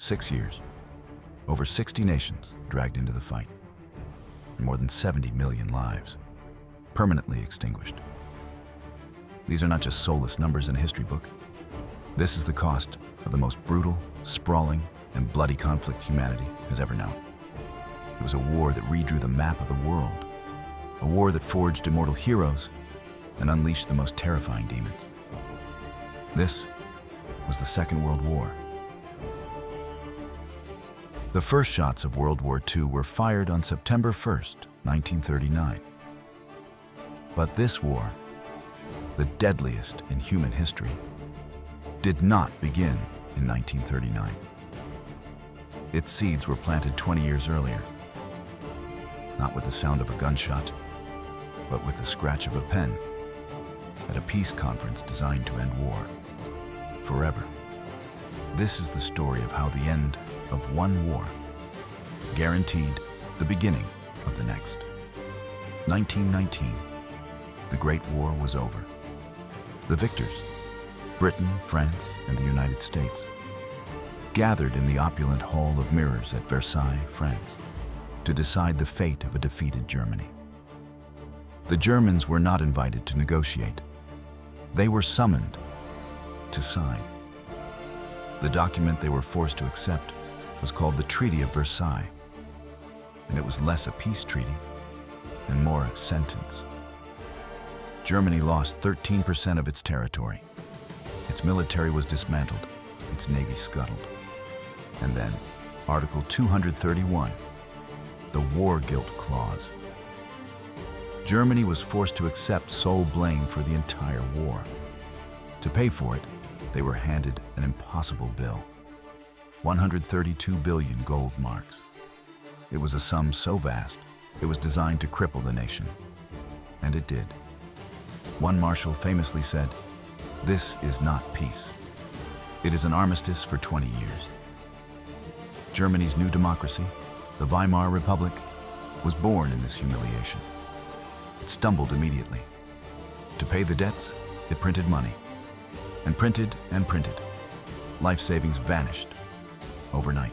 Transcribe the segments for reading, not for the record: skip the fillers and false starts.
6 years, over 60 nations dragged into the fight, and more than 70 million lives permanently extinguished. These are not just soulless numbers in a history book. This is the cost of the most brutal, sprawling, and bloody conflict humanity has ever known. It was a war that redrew the map of the world, a war that forged immortal heroes and unleashed the most terrifying demons. This was the Second World War. The first shots of World War II were fired on September 1st, 1939. But this war, the deadliest in human history, did not begin in 1939. Its seeds were planted 20 years earlier, not with the sound of a gunshot, but with the scratch of a pen at a peace conference designed to end war forever. This is the story of how the end of one war guaranteed the beginning of the next. 1919, the Great War was over. The victors, Britain, France, and the United States, gathered in the opulent Hall of Mirrors at Versailles, France, to decide the fate of a defeated Germany. The Germans were not invited to negotiate. They were summoned to sign. The document they were forced to accept was called the Treaty of Versailles, and it was less a peace treaty and more a sentence. Germany lost 13% of its territory. Its military was dismantled, its navy scuttled. And then, Article 231, the War Guilt Clause. Germany was forced to accept sole blame for the entire war. To pay for it, they were handed an impossible bill: 132 billion gold marks. It was a sum so vast, it was designed to cripple the nation. And it did. One marshal famously said, "This is not peace. It is an armistice for 20 years." Germany's new democracy, the Weimar Republic, was born in this humiliation. It stumbled immediately. To pay the debts, it printed money. And printed and printed. Life savings vanished overnight.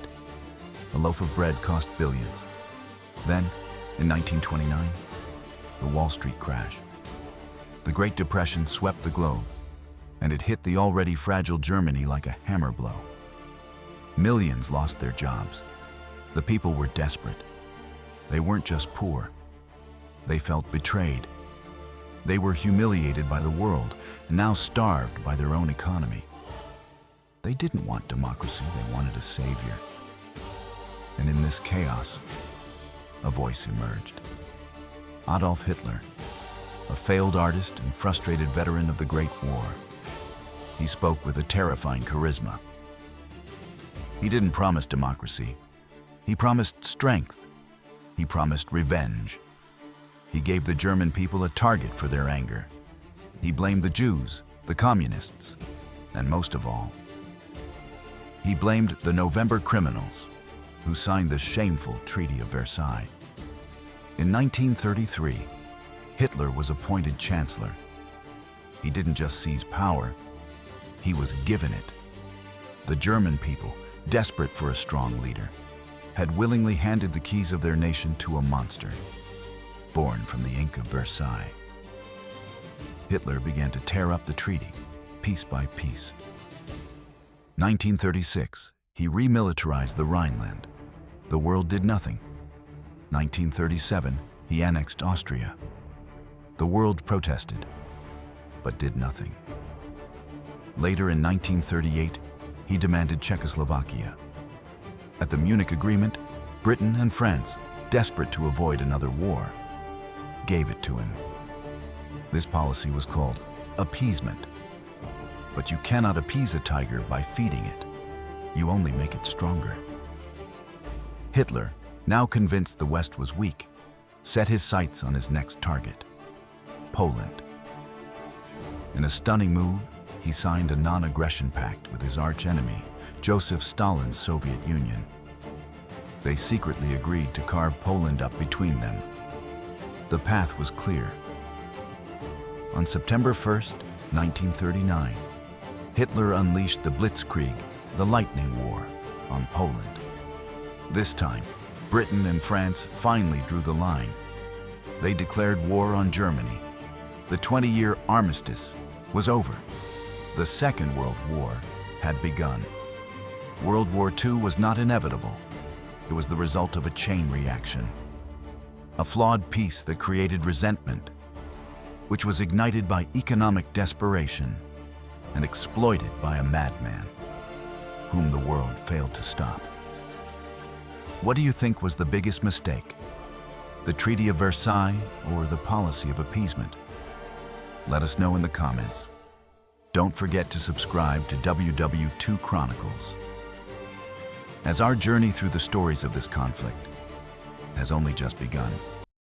A loaf of bread cost billions. Then, in 1929, the Wall Street crash. The Great Depression swept the globe, and it hit the already fragile Germany like a hammer blow. Millions lost their jobs. The people were desperate. They weren't just poor. They felt betrayed. They were humiliated by the world and now starved by their own economy. They didn't want democracy, they wanted a savior. And in this chaos, a voice emerged. Adolf Hitler, a failed artist and frustrated veteran of the Great War. He spoke with a terrifying charisma. He didn't promise democracy. He promised strength. He promised revenge. He gave the German people a target for their anger. He blamed the Jews, the communists, and most of all, he blamed the November criminals who signed the shameful Treaty of Versailles. In 1933, Hitler was appointed chancellor. He didn't just seize power, he was given it. The German people, desperate for a strong leader, had willingly handed the keys of their nation to a monster, born from the ink of Versailles. Hitler began to tear up the treaty, piece by piece. 1936, he remilitarized the Rhineland. The world did nothing. 1937, he annexed Austria. The world protested, but did nothing. Later in 1938, he demanded Czechoslovakia. At the Munich Agreement, Britain and France, desperate to avoid another war, gave it to him. This policy was called appeasement. But you cannot appease a tiger by feeding it. You only make it stronger. Hitler, now convinced the West was weak, set his sights on his next target, Poland. In a stunning move, he signed a non-aggression pact with his arch-enemy, Joseph Stalin's Soviet Union. They secretly agreed to carve Poland up between them. The path was clear. On September 1st, 1939, Hitler unleashed the Blitzkrieg, the Lightning War. on Poland. This time, Britain and France finally drew the line. They declared war on Germany. The 20-year armistice was over. The Second World War had begun. World War II was not inevitable. It was the result of a chain reaction. A flawed peace that created resentment, which was ignited by economic desperation and exploited by a madman, whom the world failed to stop. What do you think was the biggest mistake? The Treaty of Versailles or the Policy of Appeasement? Let us know in the comments. Don't forget to subscribe to WW2 Chronicles, as our journey through the stories of this conflict has only just begun.